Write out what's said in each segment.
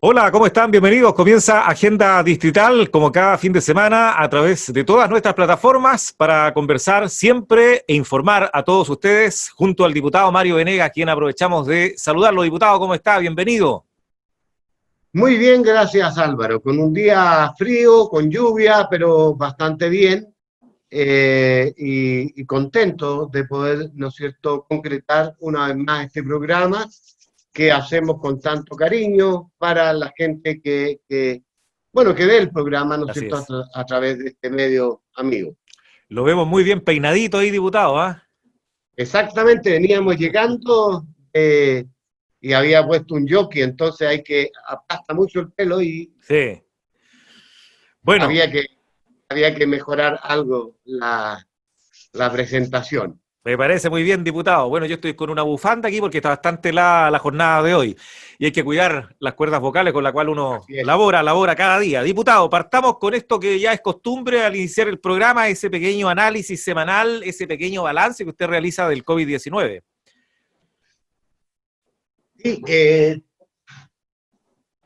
Hola, ¿cómo están? Bienvenidos. Comienza Agenda Distrital, como cada fin de semana, a través de todas nuestras plataformas para conversar siempre e informar a todos ustedes, junto al diputado Mario Venegas, a quien aprovechamos de saludarlo. Diputado, ¿cómo está? Bienvenido. Muy bien, gracias Álvaro. Con un día frío, con lluvia, pero bastante bien y contento de poder, ¿no es cierto?, concretar una vez más este programa que hacemos con tanto cariño para la gente bueno, que ve el programa, ¿no es Así cierto?, es. a través de este medio amigo. Lo vemos muy bien peinadito ahí, diputado, ¿ah? Exactamente, veníamos llegando y había puesto un jockey, entonces aplasta mucho el pelo y Sí. Bueno, había que había que mejorar algo la presentación. me parece muy bien, diputado. Bueno, yo estoy con una bufanda aquí porque está bastante helada la jornada de hoy y hay que cuidar las cuerdas vocales con las cuales uno Así es. labora cada día. Diputado, partamos con esto que ya es costumbre al iniciar el programa, ese pequeño análisis semanal, ese pequeño balance que usted realiza del COVID-19. Y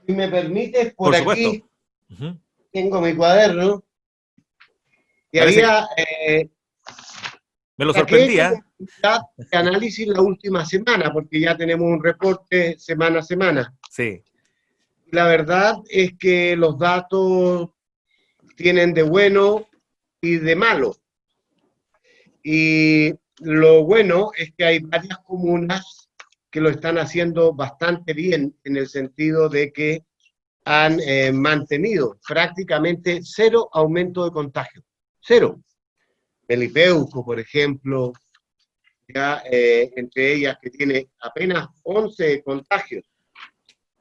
si me permites, Por por supuesto. aquí tengo mi cuaderno y Parece que me lo saqué como sorprendía. unidad de análisis la última semana, porque ya tenemos un reporte semana a semana. Sí, La verdad es que los datos tienen de bueno y de malo. Y lo bueno es que hay varias comunas que lo están haciendo bastante bien en el sentido de que han mantenido prácticamente cero aumento de contagio. Cero. Melipeuco, por ejemplo, ya entre ellas que tiene apenas 11 contagios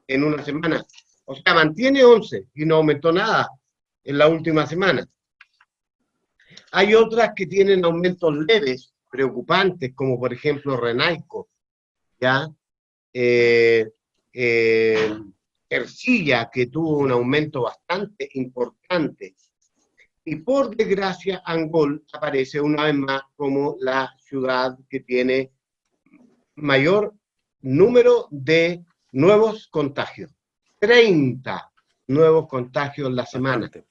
en una semana. O sea, mantiene 11 y no aumentó nada en la última semana. Hay otras que tienen aumentos leves, preocupantes, como por ejemplo Renaico, ¿ya? Eh, eh, Ercilla, que tuvo un aumento bastante importante. Y por desgracia, Angol aparece una vez más como la ciudad que tiene mayor número de nuevos contagios. 30 nuevos contagios en la semana. bastante.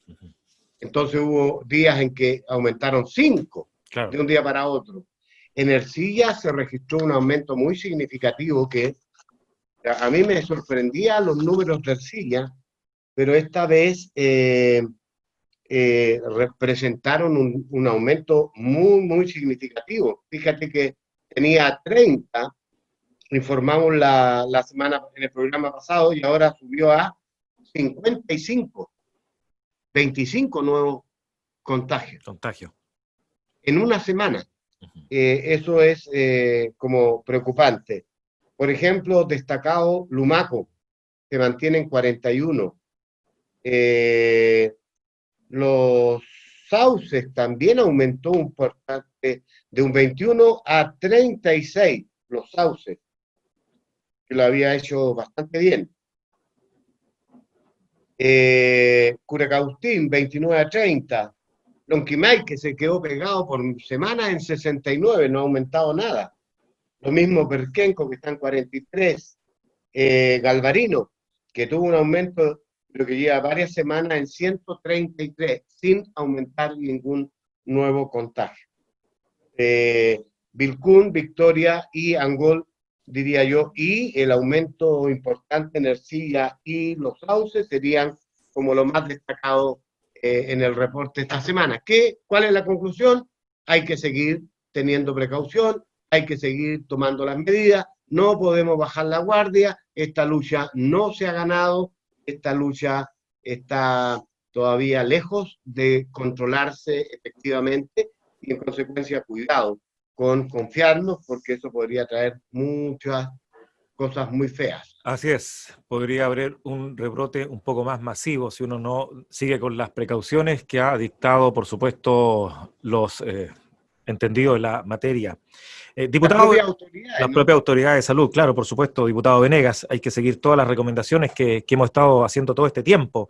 Entonces hubo días en que aumentaron 5 Claro. de un día para otro. En Ercilla se registró un aumento muy significativo que a mí me sorprendía los números de Ercilla, pero esta vez representaron un aumento muy significativo. Fíjate que tenía 30, informamos la semana en el programa pasado, y ahora subió a 55, 25 nuevos contagios Contagio. en una semana. Eso es como preocupante. Por ejemplo, destacado Lumaco, se mantiene en 41. Los sauces también aumentó un porcentaje de un 21 a 36, los sauces, que lo había hecho bastante bien. Curacaustín, 29 a 30. Lonquimay, que se quedó pegado por semanas en 69, no ha aumentado nada. Lo mismo Perquenco, que está en 43. Galvarino, que tuvo un aumento, pero que lleva varias semanas en 133, sin aumentar ningún nuevo contagio. Vilcún, Victoria y Angol, diría yo, y el aumento importante en Ercilla y Los Sauces serían como lo más destacado en el reporte esta semana. ¿Cuál es la conclusión? Hay que seguir teniendo precaución, hay que seguir tomando las medidas, no podemos bajar la guardia, esta lucha no se ha ganado, esta lucha está todavía lejos de controlarse efectivamente y en consecuencia cuidado con confiarnos porque eso podría traer muchas cosas muy feas. Así es, podría haber un rebrote un poco más masivo si uno no sigue con las precauciones que ha dictado, por supuesto, los entendidos de la materia. Las Diputado, propias autoridades, las ¿no? propias autoridades de salud, claro, por supuesto, diputado Venegas, hay que seguir todas las recomendaciones que hemos estado haciendo todo este tiempo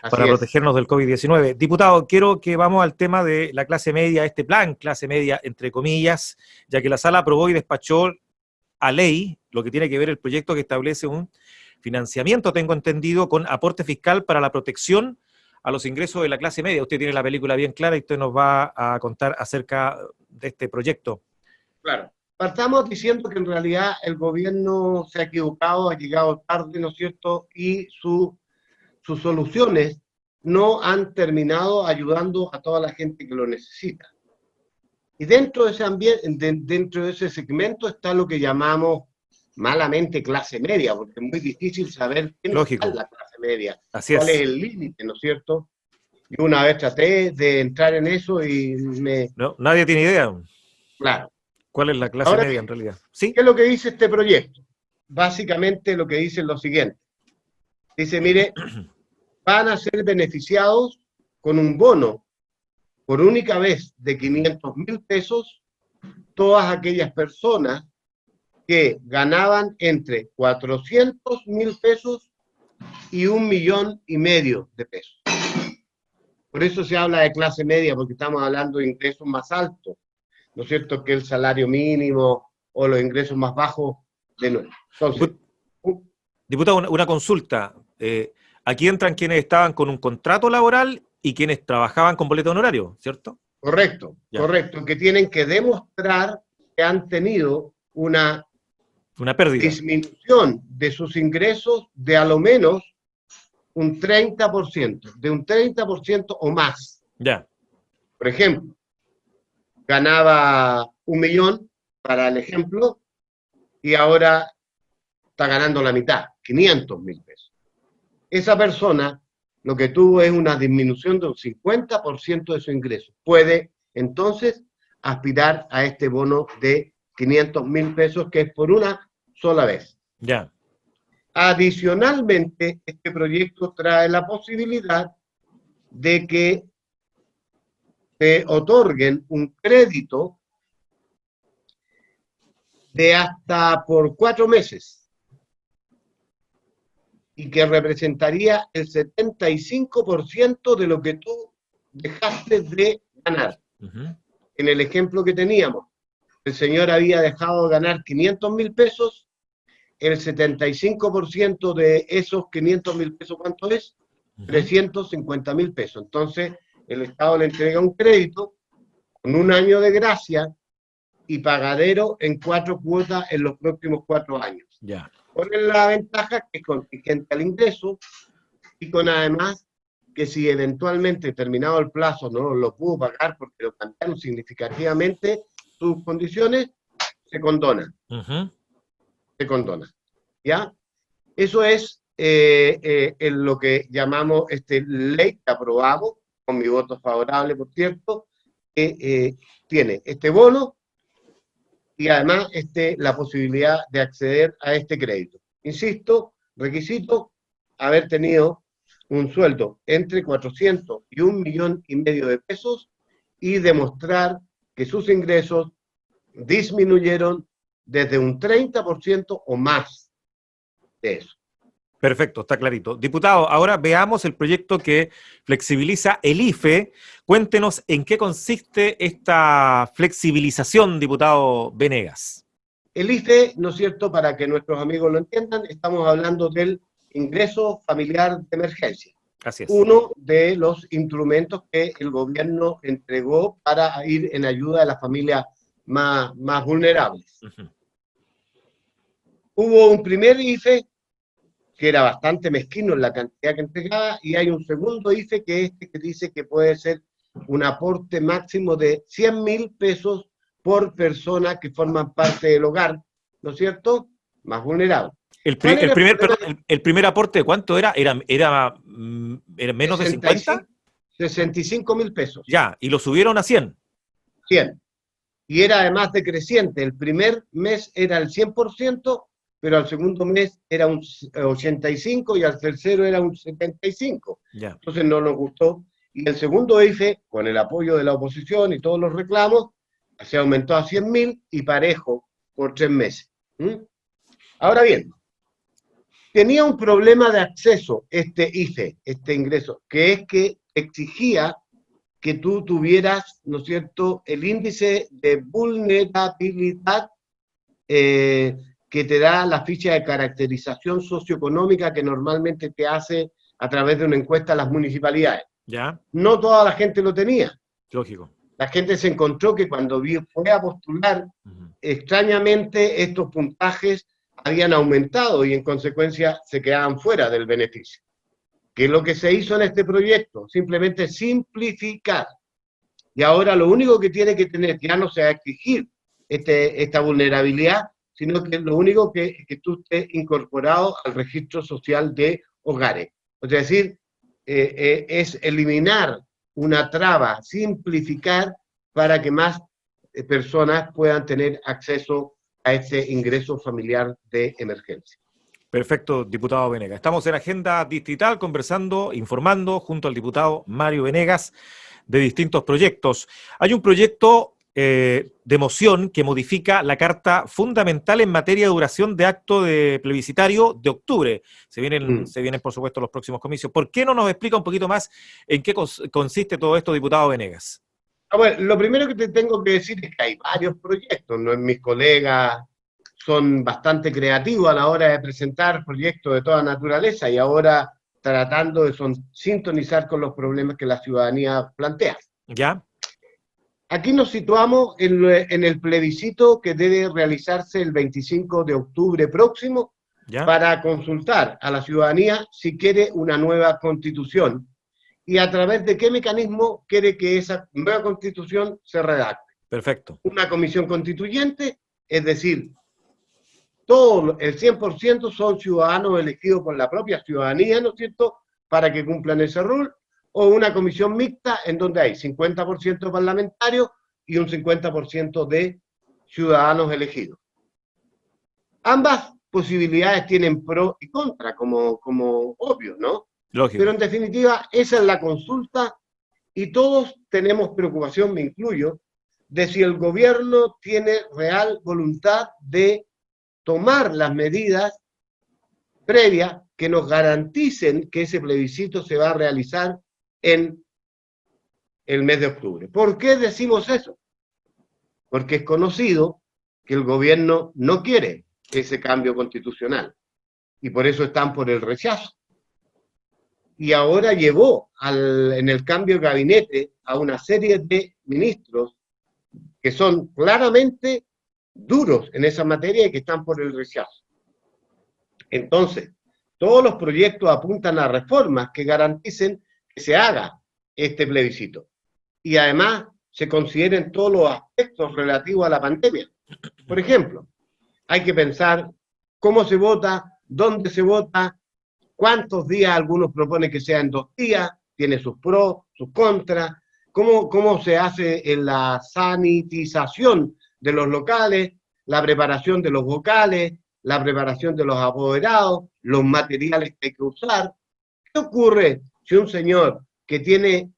para Así es. protegernos del COVID-19. Diputado, quiero que vamos al tema de la clase media, este plan clase media, entre comillas, ya que la sala aprobó y despachó a ley lo que tiene que ver el proyecto que establece un financiamiento, tengo entendido, con aporte fiscal para la protección a los ingresos de la clase media. Usted tiene la película bien clara y usted nos va a contar acerca de este proyecto. Claro. Partamos diciendo que en realidad el gobierno se ha equivocado, ha llegado tarde, ¿no es cierto? Y sus soluciones no han terminado ayudando a toda la gente que lo necesita. Y dentro de ese ambiente, dentro de ese segmento está lo que llamamos malamente clase media, porque es muy difícil saber quién está en Lógico. la clase media, Así cuál es es. el límite, ¿no es cierto? Yo una vez traté de entrar en eso y No, nadie tiene idea claro. cuál es la clase Ahora media en bien, realidad. ¿qué ¿Sí? es lo que dice este proyecto? Básicamente lo que dice es lo siguiente. Dice, mire, van a ser beneficiados con un bono por única vez de 500.000 pesos todas aquellas personas que ganaban entre 400.000 pesos y 1,5 millones de pesos. Por eso se habla de clase media, porque estamos hablando de ingresos más altos, ¿no es cierto?, que el salario mínimo o los ingresos más bajos de nuevo. Entonces, Diputado, una consulta. Aquí entran quienes estaban con un contrato laboral y quienes trabajaban con boleto honorario, ¿cierto? correcto, Ya. correcto, que tienen que demostrar que han tenido una pérdida. disminución de sus ingresos de a lo menos un 30%, de un 30% o más. Ya. Por ejemplo, ganaba 1 millón, para el ejemplo, y ahora está ganando la mitad, 500.000 pesos. Esa persona lo que tuvo es una disminución de un 50% de su ingreso. Puede entonces aspirar a este bono de 500.000 pesos, que es por una sola vez. Ya. Adicionalmente, este proyecto trae la posibilidad de que se otorguen un crédito de hasta por 4 meses y que representaría el 75% de lo que tú dejaste de ganar. En el ejemplo que teníamos, el señor había dejado de ganar 500.000 pesos, el 75% de esos 500.000 pesos, ¿cuánto es? 350.000 pesos. Entonces, el Estado le entrega un crédito con 1 año de gracia y pagadero en 4 cuotas en los próximos 4 años. Ya. Con la ventaja que es contingente al ingreso y con además que si eventualmente terminado el plazo no lo pudo pagar porque lo cambiaron significativamente sus condiciones, se condona. Se condona. ¿Ya? Eso es en lo que llamamos ley que aprobamos, con mi voto favorable, por cierto, que tiene este bono y además la posibilidad de acceder a este crédito. Insisto, requisito haber tenido un sueldo entre 400 y 1,5 millones de pesos y demostrar que sus ingresos disminuyeron desde un 30% o más de eso. Perfecto, está clarito. Diputado, ahora veamos el proyecto que flexibiliza el IFE. Cuéntenos en qué consiste esta flexibilización, diputado Venegas. El IFE, ¿no es cierto?, para que nuestros amigos lo entiendan, estamos hablando del ingreso familiar de emergencia. Así es. Uno de los instrumentos que el gobierno entregó para ir en ayuda de las familias más vulnerables. Hubo un primer IFE que era bastante mezquino en la cantidad que entregaba, y hay un segundo IFE que dice que puede ser un aporte máximo de 100.000 pesos por persona que forman parte del hogar, ¿no es cierto?, más vulnerable. El primer aporte, ¿cuánto era? ¿Era menos de 50? 65.000 pesos. Ya, y lo subieron a 100. 100. Y era además decreciente. El primer mes era el 100%, pero al segundo mes era un 85% y al tercero era un 75%. Ya. Entonces no nos gustó. Y el segundo IFE, con el apoyo de la oposición y todos los reclamos, se aumentó a 100.000 y parejo por 3 meses. Ahora bien, tenía un problema de acceso este IFE, este ingreso, que es que exigía que tú tuvieras, ¿no es cierto?, el índice de vulnerabilidad que te da la ficha de caracterización socioeconómica que normalmente te hace a través de una encuesta a las municipalidades. ¿Ya? No toda la gente lo tenía. Lógico. La gente se encontró que cuando fue a postular, extrañamente estos puntajes habían aumentado y en consecuencia se quedaban fuera del beneficio. ¿Qué es lo que se hizo en este proyecto? Simplemente simplificar. Y ahora lo único que tiene que tener, ya no se va a exigir esta vulnerabilidad, sino que lo único que tú estés incorporado al registro social de hogares. Es decir, es eliminar una traba, simplificar para que más personas puedan tener acceso a ese ingreso familiar de emergencia. Perfecto, diputado Venegas. Estamos en Agenda Distrital conversando, informando junto al diputado Mario Venegas de distintos proyectos. Hay un proyecto de moción que modifica la Carta Fundamental en materia de duración de acto de plebiscitario de octubre. Se vienen, por supuesto, los próximos comicios. ¿Por qué no nos explica un poquito más en qué consiste todo esto, diputado Venegas? Bueno, lo primero que te tengo que decir es que hay varios proyectos, ¿no? Mis colegas son bastante creativos a la hora de presentar proyectos de toda naturaleza y ahora tratando de sintonizar con los problemas que la ciudadanía plantea. ¿Ya? Aquí nos situamos en el plebiscito que debe realizarse el 25 de octubre próximo. ¿Ya? Para consultar a la ciudadanía si quiere una nueva constitución y a través de qué mecanismo quiere que esa nueva constitución se redacte. Perfecto. Una comisión constituyente, es decir, todo el 100% son ciudadanos elegidos por la propia ciudadanía, ¿no es cierto?, para que cumplan ese rol, o una comisión mixta en donde hay 50% parlamentarios y un 50% de ciudadanos elegidos. Ambas posibilidades tienen pro y contra, como obvio, ¿no? Lógico. Pero en definitiva, esa es la consulta y todos tenemos preocupación, me incluyo, de si el gobierno tiene real voluntad de tomar las medidas previas que nos garanticen que ese plebiscito se va a realizar en el mes de octubre. ¿Por qué decimos eso? Porque es conocido que el gobierno no quiere ese cambio constitucional y por eso están por el rechazo. Y ahora llevó en el cambio de gabinete a una serie de ministros que son claramente duros en esa materia y que están por el rechazo. Entonces, todos los proyectos apuntan a reformas que garanticen que se haga este plebiscito. Y además se consideren todos los aspectos relativos a la pandemia. Por ejemplo, hay que pensar cómo se vota, dónde se vota, cuántos días, algunos proponen que sea en 2 días, tiene sus pros, sus contras, cómo se hace en la sanitización de los locales, la preparación de los vocales, la preparación de los apoderados, los materiales que hay que usar. ¿Qué ocurre si un señor que tiene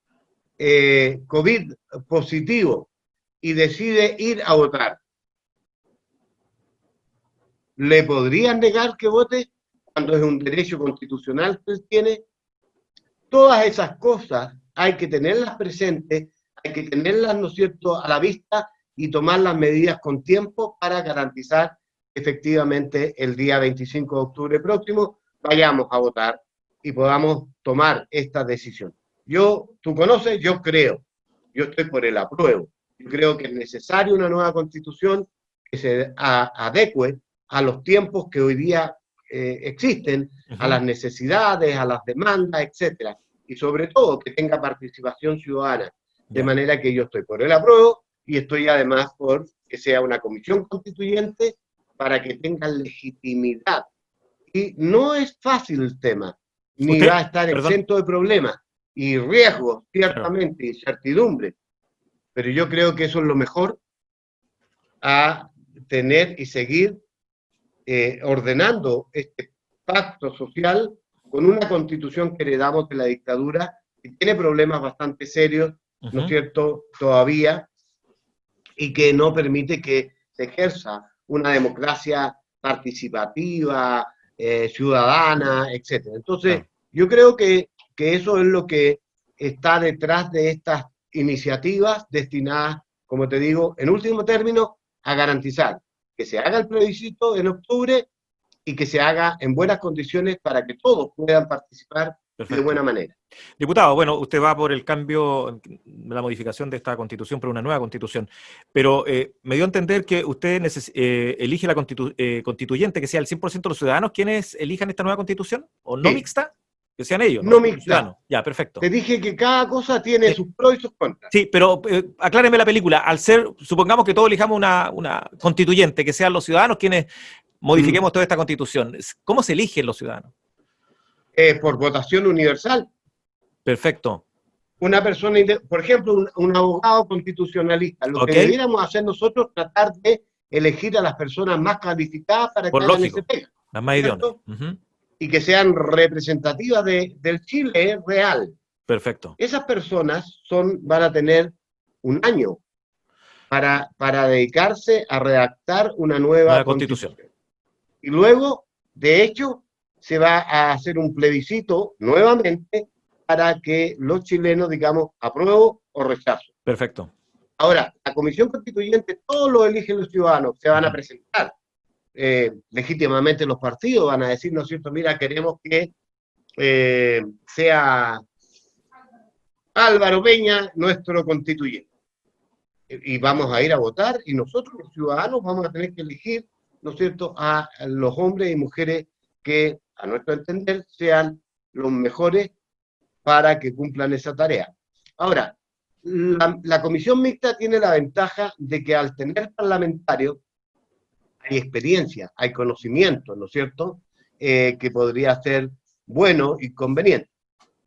COVID positivo y decide ir a votar? ¿Le podrían negar que vote cuando es un derecho constitucional que él tiene? Todas esas cosas hay que tenerlas presentes, hay que tenerlas, ¿no es cierto?, a la vista y tomar las medidas con tiempo para garantizar efectivamente el día 25 de octubre próximo vayamos a votar y podamos tomar esta decisión. Tú conoces, yo estoy por el apruebo. Yo creo que es necesaria una nueva constitución que se adecue a los tiempos que hoy día existen, a las necesidades, a las demandas, etcétera, y sobre todo que tenga participación ciudadana, de manera que yo estoy por el apruebo y estoy además por que sea una comisión constituyente para que tenga legitimidad. Y no es fácil el tema, ni va a estar exento de problemas y riesgos, ciertamente, incertidumbre, pero yo creo que eso es lo mejor a tener y seguir ordenando este pacto social con una constitución que heredamos de la dictadura, que tiene problemas bastante serios, ¿no es cierto?, todavía, y que no permite que se ejerza una democracia participativa, ciudadana, etc. Entonces, yo creo que eso es lo que está detrás de estas iniciativas destinadas, como te digo, en último término, a garantizar que se haga el plebiscito en octubre y que se haga en buenas condiciones para que todos puedan participar de buena manera. Diputado, bueno, usted va por el cambio, la modificación de esta constitución por una nueva constitución, pero me dio a entender que usted elige la constituyente, que sea el 100% de los ciudadanos quienes elijan esta nueva constitución, o no mixta, que sean ellos, no ¿no? mixta. Ciudadanos. Ya, perfecto. Te dije que cada cosa tiene sus pros y sus contras. Sí, pero acláreme la película. Al ser, supongamos que todos elijamos una constituyente, que sean los ciudadanos quienes modifiquemos toda esta constitución. ¿Cómo se eligen los ciudadanos? Por votación universal. Perfecto. Una persona, por ejemplo, un abogado constitucionalista. Lo que debiéramos hacer nosotros es tratar de elegir a las personas más calificadas para que hagan ese pega. Las más idóneas. Y que sean representativas del Chile real. Perfecto. Esas personas van a tener un año para dedicarse a redactar una nueva constitución. Y luego, de hecho, se va a hacer un plebiscito nuevamente para que los chilenos, digamos, apruebo o rechazo. Perfecto. Ahora, la Comisión Constituyente, todos lo eligen los ciudadanos, se van a presentar. Legítimamente los partidos van a decir, ¿no es cierto? Mira, queremos que sea Álvaro Peña nuestro constituyente. Y vamos a ir a votar, y nosotros los ciudadanos vamos a tener que elegir, ¿no es cierto?, a los hombres y mujeres que, a nuestro entender, sean los mejores para que cumplan esa tarea. Ahora, la comisión mixta tiene la ventaja de que al tener parlamentarios hay experiencia, hay conocimiento, ¿no es cierto?, que podría ser bueno y conveniente.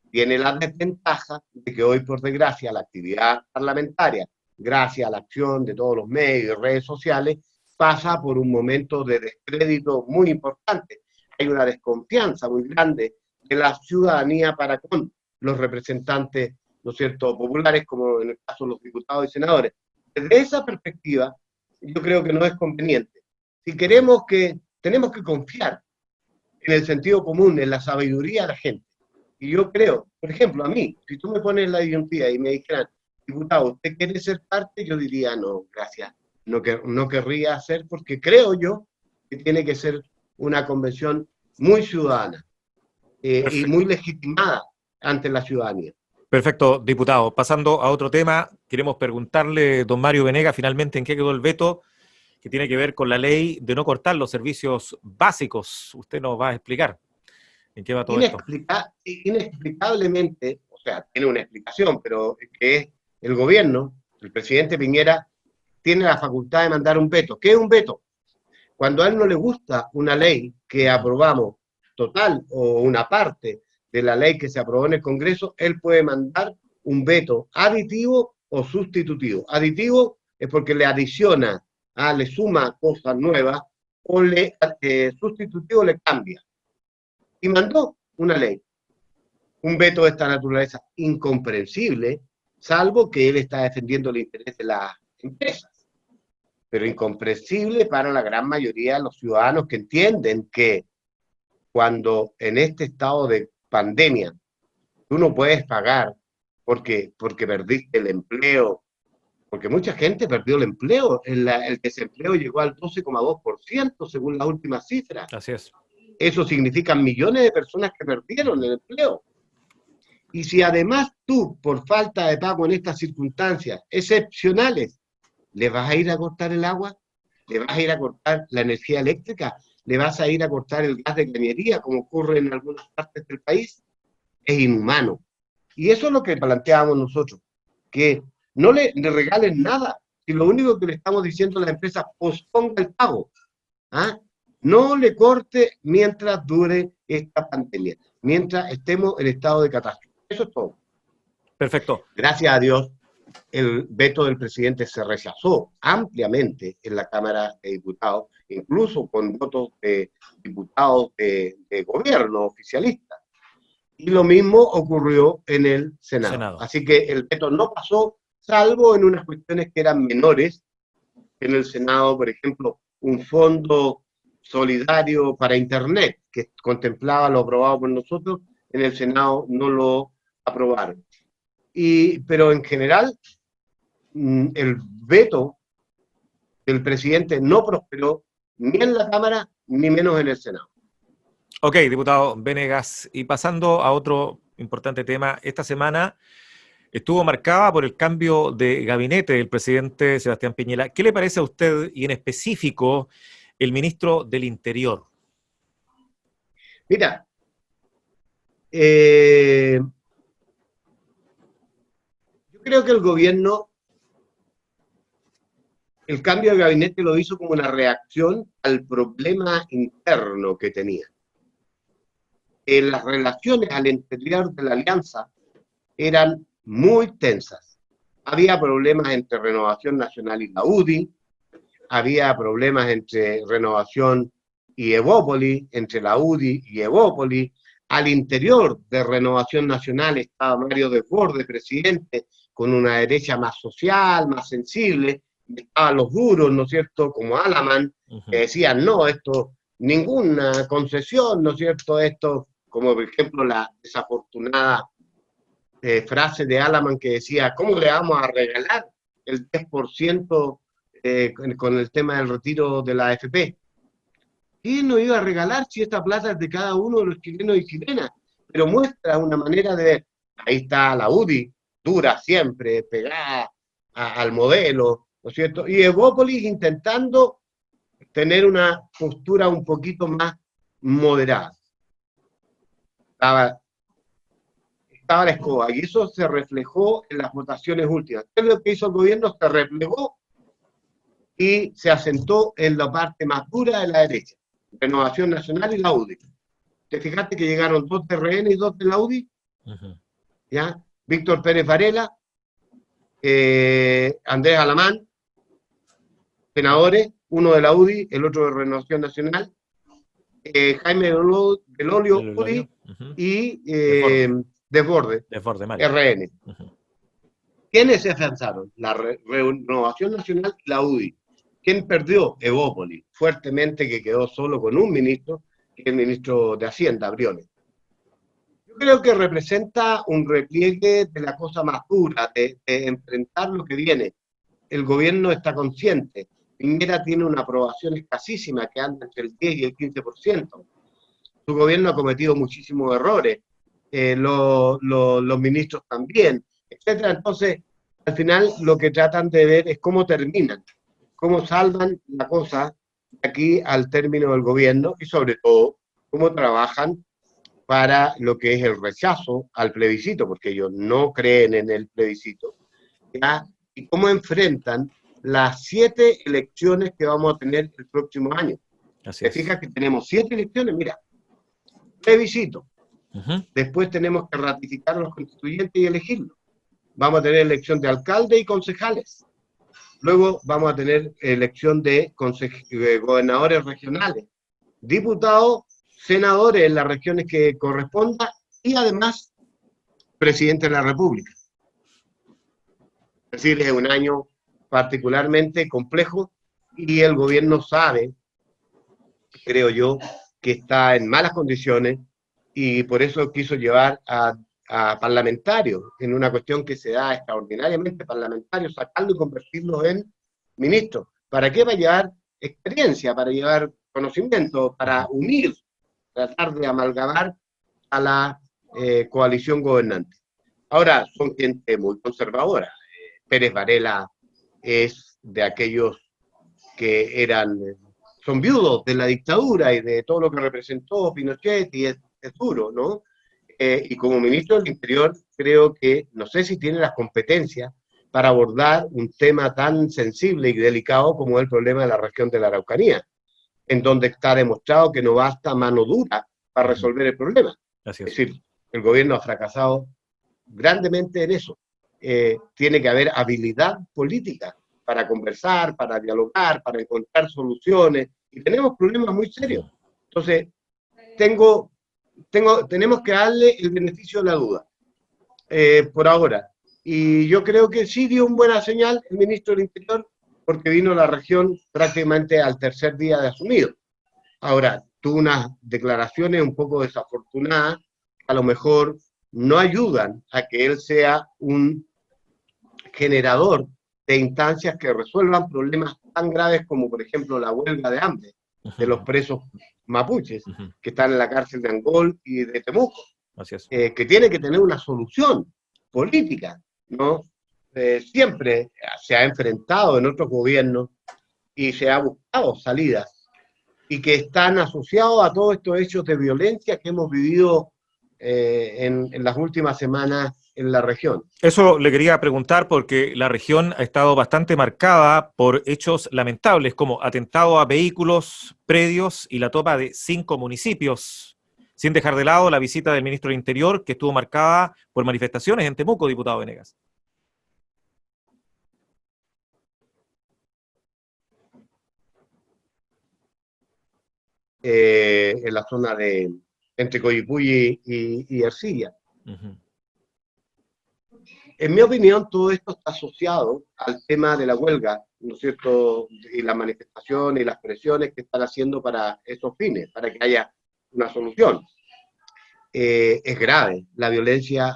Tiene la desventaja de que hoy, por desgracia, la actividad parlamentaria, gracias a la acción de todos los medios y redes sociales, pasa por un momento de descrédito muy importante. Hay una desconfianza muy grande de la ciudadanía para con los representantes, ¿no es cierto?, populares, como en el caso de los diputados y senadores. Desde esa perspectiva, yo creo que no es conveniente. Si queremos tenemos que confiar en el sentido común, en la sabiduría de la gente. Y yo creo, por ejemplo, a mí, si tú me pones la disyuntiva y me dijeran, diputado, ¿usted quiere ser parte? Yo diría, no, gracias, no querría hacer, porque creo yo que tiene que ser una convención muy ciudadana y muy legitimada ante la ciudadanía. Perfecto, diputado. Pasando a otro tema, queremos preguntarle, don Mario Venegas, finalmente, ¿en qué quedó el veto que tiene que ver con la ley de no cortar los servicios básicos? Usted nos va a explicar en qué va todo esto. Inexplicablemente, o sea, tiene una explicación, pero que es el gobierno, el presidente Piñera, tiene la facultad de mandar un veto. ¿Qué es un veto? Cuando a él no le gusta una ley que aprobamos total o una parte de la ley que se aprobó en el Congreso, él puede mandar un veto aditivo o sustitutivo. Aditivo es porque le adiciona, le suma cosas nuevas, o sustitutivo le cambia. Y mandó una ley. Un veto de esta naturaleza incomprensible, salvo que él está defendiendo el interés de las empresas. Pero incomprensible para la gran mayoría de los ciudadanos que entienden que cuando en este estado de pandemia tú no puedes pagar porque perdiste el empleo, porque mucha gente perdió el empleo, el desempleo llegó al 12,2% según las últimas cifras. Así es. Eso significa millones de personas que perdieron el empleo. Y si además tú, por falta de pago en estas circunstancias excepcionales, ¿le vas a ir a cortar el agua? ¿Le vas a ir a cortar la energía eléctrica? ¿Le vas a ir a cortar el gas de cañería, como ocurre en algunas partes del país? Es inhumano. Y eso es lo que planteábamos nosotros, que no le regalen nada, si lo único que le estamos diciendo a la empresa, posponga el pago. No le corte mientras dure esta pandemia, mientras estemos en estado de catástrofe. Eso es todo. Perfecto. Gracias a Dios, el veto del presidente se rechazó ampliamente en la Cámara de Diputados, incluso con votos de diputados de gobierno oficialista. Y lo mismo ocurrió en el Senado. Así que el veto no pasó, salvo en unas cuestiones que eran menores. En el Senado, por ejemplo, un fondo solidario para Internet, que contemplaba lo aprobado por nosotros, en el Senado no lo aprobaron. Pero en general, el veto del presidente no prosperó ni en la Cámara, ni menos en el Senado. Ok, diputado Venegas, y pasando a otro importante tema, esta semana estuvo marcada por el cambio de gabinete del presidente Sebastián Piñera. ¿Qué le parece a usted y en específico el ministro del Interior? Mira, yo creo que el gobierno, el cambio de gabinete lo hizo como una reacción al problema interno que tenía. Las relaciones al interior de la alianza eran muy tensas. Había problemas entre Renovación Nacional y la UDI, había problemas entre Renovación y Evópoli, entre la UDI y Evópoli. Al interior de Renovación Nacional estaba Mario Desbordes, presidente, con una derecha más social, más sensible. Estaban los duros, ¿no es cierto?, como Alamán, que decían, no, esto, ninguna concesión, ¿no es cierto?, esto, como por ejemplo la desafortunada frase de Alamán que decía, ¿cómo le vamos a regalar el 10% con el tema del retiro de la AFP? ¿Quién nos iba a regalar si esta plata es de cada uno de los chilenos y chilenas? Pero muestra una manera de ver. Ahí está la UDI, dura siempre, pegada al modelo, ¿no es cierto? Y Evópolis intentando tener una postura un poquito más moderada. Estaba la escoba, y eso se reflejó en las votaciones últimas. ¿Qué es lo que hizo el gobierno? Se replegó y se asentó en la parte más dura de la derecha, Renovación Nacional y la UDI. ¿Te fijaste que llegaron 2 de RN y 2 de la UDI? ¿Ya? Víctor Pérez Varela, Andrés Alamán, senadores, uno de la UDI, el otro de Renovación Nacional, Jaime Belolio, UDI, y Desbordes, RN. ¿Quiénes se afianzaron? La Renovación Nacional y la UDI. ¿Quién perdió? Evópolis, fuertemente, que quedó solo con un ministro, que es el ministro de Hacienda, Briones. Yo creo que representa un repliegue de la cosa más dura, de enfrentar lo que viene. El gobierno está consciente. Piñera tiene una aprobación escasísima, que anda entre el 10 y el 15%. Su gobierno ha cometido muchísimos errores. Los ministros también, etcétera. Entonces, al final, lo que tratan de ver es cómo terminan, cómo salvan la cosa de aquí al término del gobierno y sobre todo cómo trabajan para lo que es el rechazo al plebiscito, porque ellos no creen en el plebiscito, ¿ya? Y cómo enfrentan las 7 elecciones que vamos a tener el próximo año. ¿Te fijas que tenemos 7 elecciones? Mira, plebiscito. Después tenemos que ratificar a los constituyentes y elegirlos. Vamos a tener elección de alcalde y concejales. Luego vamos a tener elección de gobernadores regionales, diputados, senadores en las regiones que corresponda y además presidente de la República. Es decir, es un año particularmente complejo y el gobierno sabe, creo yo, que está en malas condiciones y por eso quiso llevar a parlamentarios en una cuestión que se da extraordinariamente parlamentarios, sacarlo y convertirlos en ministros. ¿Para qué? Para llevar experiencia, para llevar conocimiento, para unir, tratar de amalgamar a la coalición gobernante. Ahora, son gente muy conservadora. Pérez Varela es de aquellos que son viudos de la dictadura y de todo lo que representó Pinochet, y es duro, ¿no? Y como ministro del Interior, creo que, no sé si tiene las competencias para abordar un tema tan sensible y delicado como el problema de la región de la Araucanía, en donde está demostrado que no basta mano dura para resolver el problema. Es decir, el gobierno ha fracasado grandemente en eso. Tiene que haber habilidad política para conversar, para dialogar, para encontrar soluciones, y tenemos problemas muy serios. Entonces, tenemos que darle el beneficio de la duda, por ahora. Y yo creo que sí dio una buena señal el ministro del Interior, porque vino a la región prácticamente al tercer día de asumido. Ahora, tuvo unas declaraciones un poco desafortunadas, a lo mejor no ayudan a que él sea un generador de instancias que resuelvan problemas tan graves como, por ejemplo, la huelga de hambre de los presos mapuches que están en la cárcel de Angol y de Temuco, que tiene que tener una solución política, ¿no? Siempre se ha enfrentado en otros gobiernos y se ha buscado salidas, y que están asociados a todos estos hechos de violencia que hemos vivido en las últimas semanas en la región. Eso le quería preguntar porque la región ha estado bastante marcada por hechos lamentables como atentado a vehículos, predios y la toma de 5 municipios, sin dejar de lado la visita del ministro del Interior que estuvo marcada por manifestaciones en Temuco, diputado Venegas. En la zona de entre Coyipulli y Ercilla. En mi opinión, todo esto está asociado al tema de la huelga, ¿no es cierto?, y las manifestaciones y las presiones que están haciendo para esos fines, para que haya una solución. Es grave, la violencia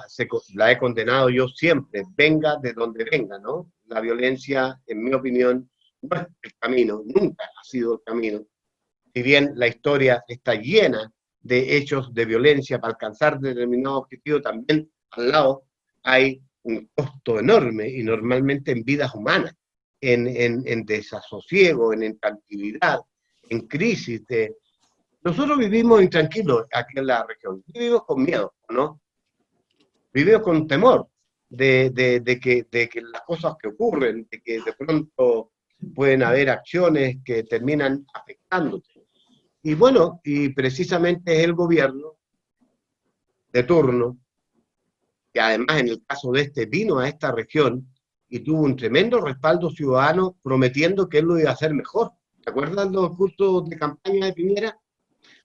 la he condenado yo siempre, venga de donde venga, ¿no? La violencia, en mi opinión, no es el camino, nunca ha sido el camino. Si bien la historia está llena de hechos de violencia para alcanzar determinado objetivo, también al lado hay un costo enorme, y normalmente en vidas humanas, en desasosiego, en intranquilidad, en crisis. Nosotros vivimos intranquilos aquí en la región, vivimos con miedo, ¿no? Vivimos con temor de que las cosas que ocurren, de que de pronto pueden haber acciones que terminan afectándote. Y bueno, y precisamente es el gobierno de turno, que además en el caso de este vino a esta región y tuvo un tremendo respaldo ciudadano prometiendo que él lo iba a hacer mejor. ¿Te acuerdas los discursos de campaña de Piñera?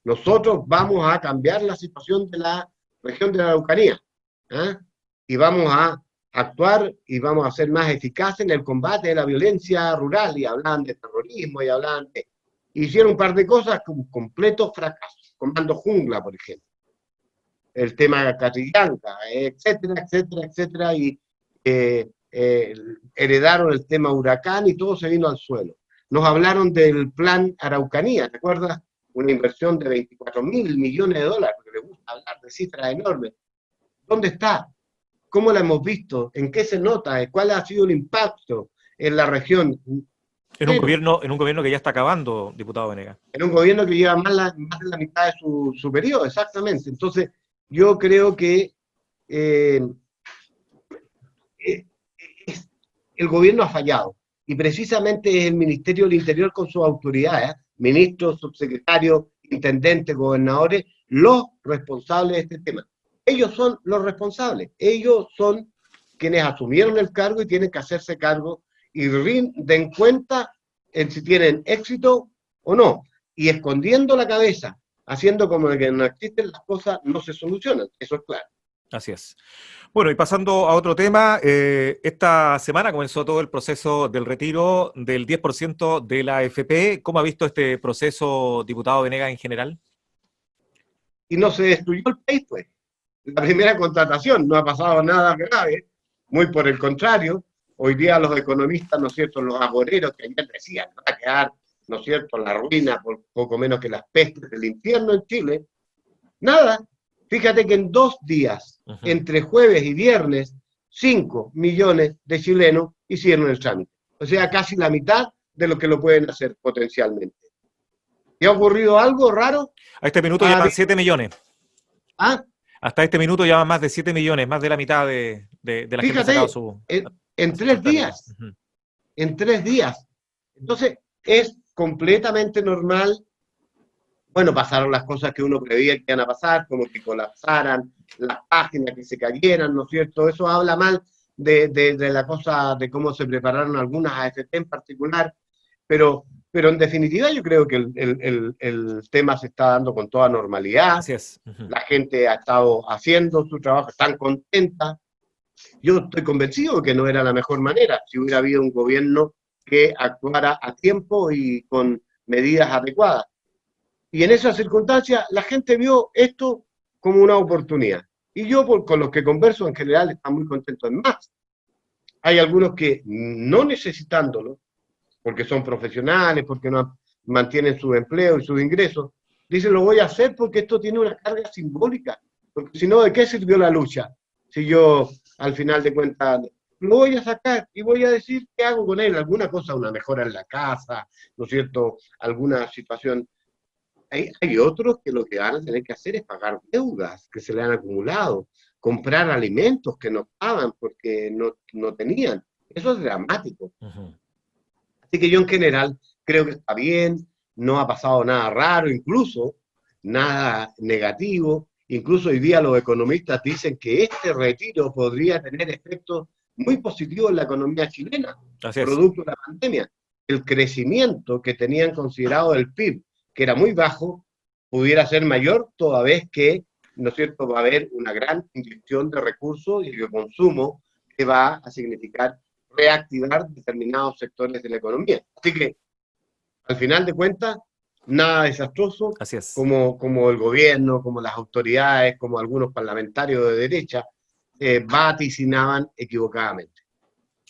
Nosotros vamos a cambiar la situación de la región de la Araucanía, ¿eh? Y vamos a actuar y vamos a ser más eficaces en el combate de la violencia rural, y hablan de terrorismo y hablan de... Hicieron un par de cosas con completo fracaso. Comando Jungla, por ejemplo. El tema de Catrillanca, etcétera, etcétera, etcétera, y heredaron el tema huracán y todo se vino al suelo. Nos hablaron del plan Araucanía, ¿te acuerdas? Una inversión de 24.000 millones de dólares, porque les gusta hablar de cifras enormes. ¿Dónde está? ¿Cómo la hemos visto? ¿En qué se nota? ¿Cuál ha sido el impacto en la región? En un gobierno que ya está acabando, diputado Venegas. En un gobierno que lleva más de la mitad de su periodo, exactamente. Entonces, yo creo que el gobierno ha fallado, y precisamente es el Ministerio del Interior con sus autoridades, ministros, subsecretarios, intendentes, gobernadores, los responsables de este tema. Ellos son los responsables, ellos son quienes asumieron el cargo y tienen que hacerse cargo y rinden cuenta en si tienen éxito o no, y escondiendo la cabeza, haciendo como que no existen las cosas, no se solucionan, eso es claro. Así es. Bueno, y pasando a otro tema, esta semana comenzó todo el proceso del retiro del 10% de la AFP. ¿Cómo ha visto este proceso, diputado Venegas, en general? Y no se destruyó el país, pues. La primera contratación, no ha pasado nada grave, muy por el contrario. Hoy día los economistas, ¿no es cierto?, los agoreros que ayer decían que va a quedar, ¿no es cierto?, la ruina por poco menos que las pestes del infierno en Chile. Nada. Fíjate que en 2 días, entre jueves y viernes, 5 millones de chilenos hicieron el trámite. O sea, casi la mitad de lo que lo pueden hacer potencialmente. ¿Y ha ocurrido algo raro? A este minuto ya van 7 millones. ¿Ah? Hasta este minuto ya van más de 7 millones, más de la mitad de la gente ha sacado su... En 3 días. En 3 días. Entonces, es completamente normal. Bueno, pasaron las cosas que uno preveía que iban a pasar, como que colapsaran las páginas, que se cayeran, ¿no es cierto? Eso habla mal de la cosa, de cómo se prepararon algunas AFP en particular, pero en definitiva yo creo que el tema se está dando con toda normalidad. Así es. La gente ha estado haciendo su trabajo, están contentas. Yo estoy convencido que no era la mejor manera si hubiera habido un gobierno que actuara a tiempo y con medidas adecuadas. Y en esas circunstancias la gente vio esto como una oportunidad. Y yo, con los que converso en general, están muy contentos. Más, hay algunos que, no necesitándolo, porque son profesionales, porque no mantienen su empleo y sus ingresos. Dice, lo voy a hacer porque esto tiene una carga simbólica, porque si no, ¿de qué sirvió la lucha? Si yo, al final de cuentas, lo voy a sacar y voy a decir qué hago con él, alguna cosa, una mejora en la casa, ¿no es cierto? Alguna situación. Hay otros que lo que van a tener que hacer es pagar deudas que se le han acumulado, comprar alimentos que no estaban porque no tenían. Eso es dramático. Así que yo en general creo que está bien, no ha pasado nada raro, incluso nada negativo. Incluso hoy día los economistas dicen que este retiro podría tener efectos muy positivos en la economía chilena, Así es. producto de la pandemia. El crecimiento que tenían considerado el PIB, que era muy bajo, pudiera ser mayor toda vez que, ¿no es cierto?, va a haber una gran inyección de recursos y de consumo que va a significar reactivar determinados sectores de la economía. Así que, al final de cuentas, nada desastroso, Así es. como el gobierno, como las autoridades, como algunos parlamentarios de derecha, vaticinaban equivocadamente.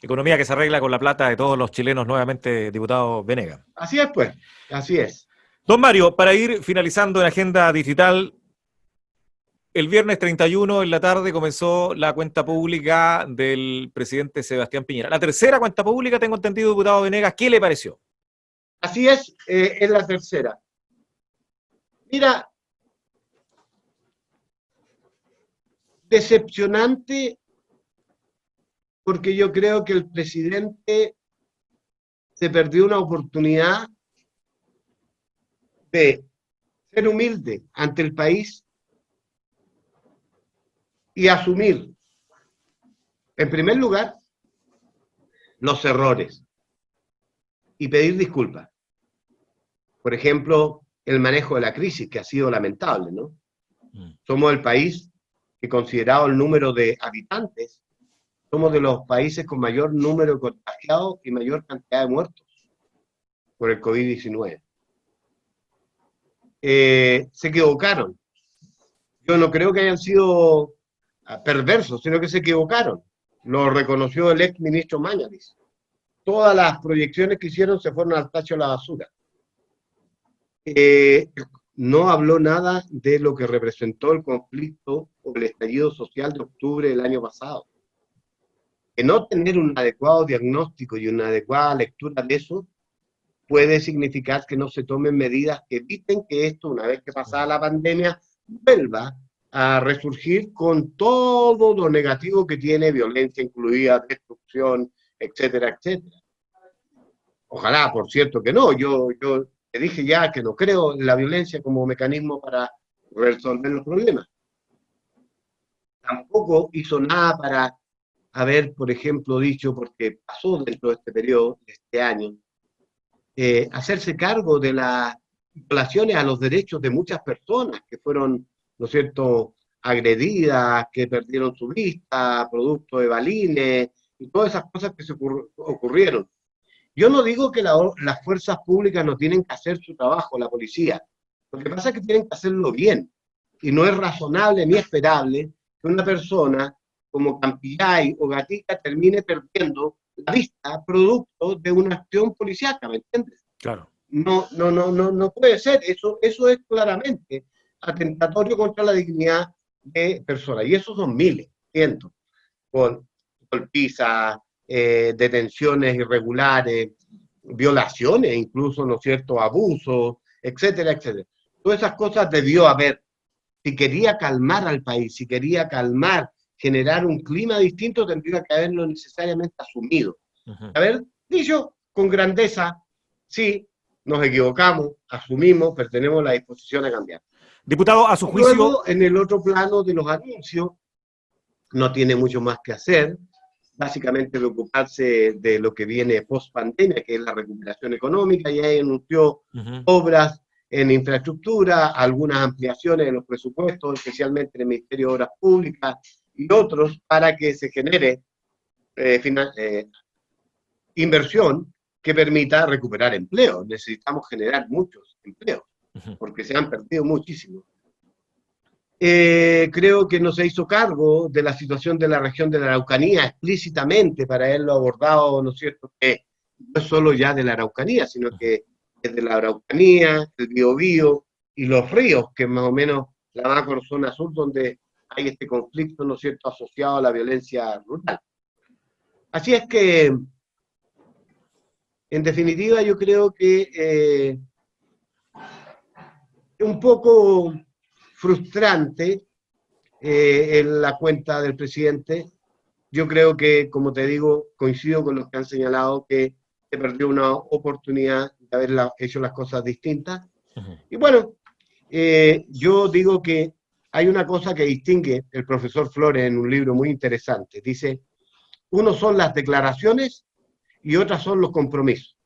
Economía que se arregla con la plata de todos los chilenos, nuevamente, diputado Venegas. Así es, pues, así es. Don Mario, para ir finalizando en Agenda Digital, el viernes 31 en la tarde comenzó la cuenta pública del presidente Sebastián Piñera. La tercera cuenta pública, tengo entendido, diputado Venegas, ¿qué le pareció? Así es la tercera. Mira, decepcionante porque yo creo que el presidente se perdió una oportunidad de ser humilde ante el país y asumir, en primer lugar, los errores y pedir disculpas. Por ejemplo, el manejo de la crisis, que ha sido lamentable, ¿no? Somos el país que, considerado el número de habitantes, somos de los países con mayor número de contagiados y mayor cantidad de muertos por el COVID-19. Se equivocaron. Yo no creo que hayan sido perversos, sino que se equivocaron. Lo reconoció el ex ministro Mañalich. Todas las proyecciones que hicieron se fueron al tacho de la basura. No habló nada de lo que representó el conflicto o el estallido social de octubre del año pasado. Que no tener un adecuado diagnóstico y una adecuada lectura de eso puede significar que no se tomen medidas que eviten que esto, una vez que pasada la pandemia, vuelva a resurgir con todo lo negativo que tiene, violencia incluida, destrucción, etcétera, etcétera. Ojalá, por cierto, que no. Yo te dije ya que no creo en la violencia como mecanismo para resolver los problemas. Tampoco hizo nada para haber, por ejemplo, dicho, porque pasó dentro de este periodo, de este año, hacerse cargo de las violaciones a los derechos de muchas personas que fueron, ¿no es cierto?, agredidas, que perdieron su vista, producto de balines, y todas esas cosas que se ocurrieron. Yo no digo que las fuerzas públicas no tienen que hacer su trabajo, la policía. Lo que pasa es que tienen que hacerlo bien. Y no es razonable ni esperable que una persona como Campillay o Gatica termine perdiendo la vista producto de una acción policíaca, ¿me entiendes? Claro. No puede ser. Eso es claramente atentatorio contra la dignidad de personas. Y esos son miles, cientos, con golpizas, detenciones irregulares, violaciones incluso, ¿no es cierto?, abusos, etcétera, etcétera. Todas esas cosas debió haber. Si quería calmar al país, si quería calmar, generar un clima distinto, tendría que haberlo necesariamente asumido. Haber dicho con grandeza, sí, nos equivocamos, asumimos, pero tenemos la disposición a cambiar. Diputado, a su juicio... Luego, en el otro plano de los anuncios, no tiene mucho más que hacer, básicamente preocuparse de lo que viene post pandemia, que es la recuperación económica, y ahí anunció obras en infraestructura, algunas ampliaciones de los presupuestos, especialmente en el Ministerio de Obras Públicas y otros, para que se genere inversión que permita recuperar empleo. Necesitamos generar muchos empleos, porque se han perdido muchísimos. Creo que no se hizo cargo de la situación de la región de la Araucanía explícitamente, para haberlo abordado, ¿no es cierto?, que no es solo ya de la Araucanía, sino que es de la Araucanía, el Biobío y los ríos, que más o menos la macrozona sur, donde hay este conflicto, ¿no es cierto?, asociado a la violencia rural. Así es que, en definitiva, yo creo que es un poco frustrante en la cuenta del presidente. Yo creo que, como te digo, coincido con los que han señalado que se perdió una oportunidad de haber hecho las cosas distintas. Y bueno, yo digo que hay una cosa que distingue el profesor Flores en un libro muy interesante. Dice, uno son las declaraciones y otras son los compromisos.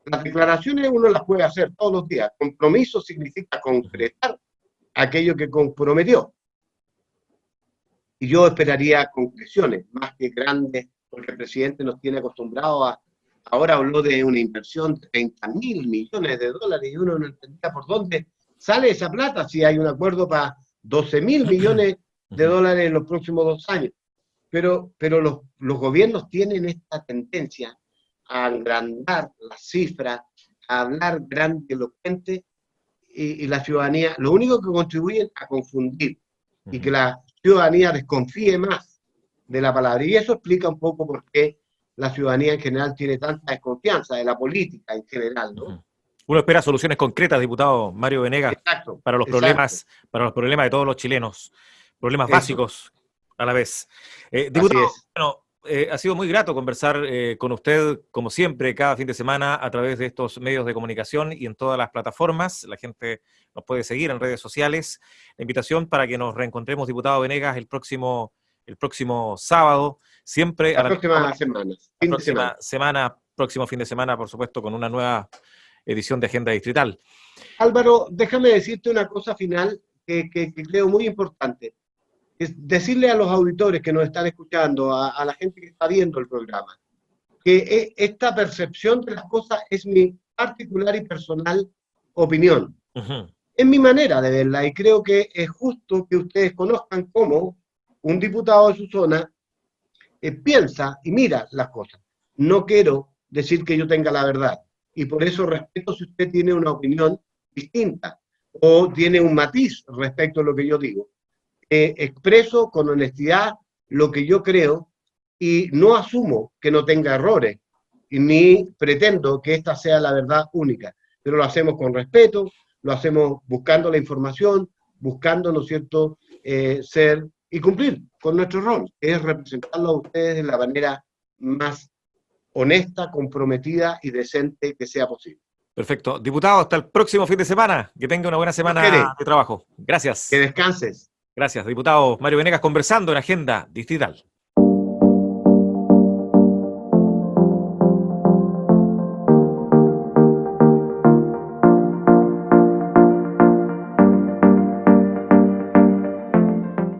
Las declaraciones uno las puede hacer todos los días. Compromiso significa concretar aquello que comprometió. Y yo esperaría concreciones más que grandes, porque el presidente nos tiene acostumbrados a... Ahora habló de una inversión de 30.000 millones de dólares y uno no entendía por dónde sale esa plata si hay un acuerdo para 12.000 millones de dólares en los próximos 2 años. Pero los gobiernos tienen esta tendencia a agrandar las cifras, a hablar grandilocuente y la ciudadanía, lo único que contribuyen a confundir y que la ciudadanía desconfíe más de la palabra. Y eso explica un poco por qué la ciudadanía en general tiene tanta desconfianza de la política en general, ¿no? Uno espera soluciones concretas, diputado Mario Venegas, Exacto, para los problemas de todos los chilenos, problemas básicos a la vez. Diputado, bueno, ha sido muy grato conversar con usted, como siempre, cada fin de semana a través de estos medios de comunicación y en todas las plataformas. La gente nos puede seguir en redes sociales. La invitación para que nos reencontremos, diputado Venegas, el próximo sábado, siempre la próxima semana. Próximo fin de semana, por supuesto, con una nueva edición de Agenda Distrital. Álvaro, déjame decirte una cosa final que creo muy importante. Es decirle a los auditores que nos están escuchando, a la gente que está viendo el programa, que esta percepción de las cosas es mi particular y personal opinión. Es mi manera de verla y creo que es justo que ustedes conozcan cómo un diputado de su zona piensa y mira las cosas. No quiero decir que yo tenga la verdad y por eso respeto si usted tiene una opinión distinta o tiene un matiz respecto a lo que yo digo. Expreso con honestidad lo que yo creo y no asumo que no tenga errores, ni pretendo que esta sea la verdad única, pero lo hacemos con respeto, lo hacemos buscando la información, buscando, ¿no es cierto?, ser y cumplir con nuestro rol, que es representarlo a ustedes de la manera más honesta, comprometida y decente que sea posible. Perfecto. Diputado, hasta el próximo fin de semana. Que tenga una buena semana de trabajo. Gracias. Que descanses. Gracias, diputado Mario Venegas, conversando en Agenda Distrital.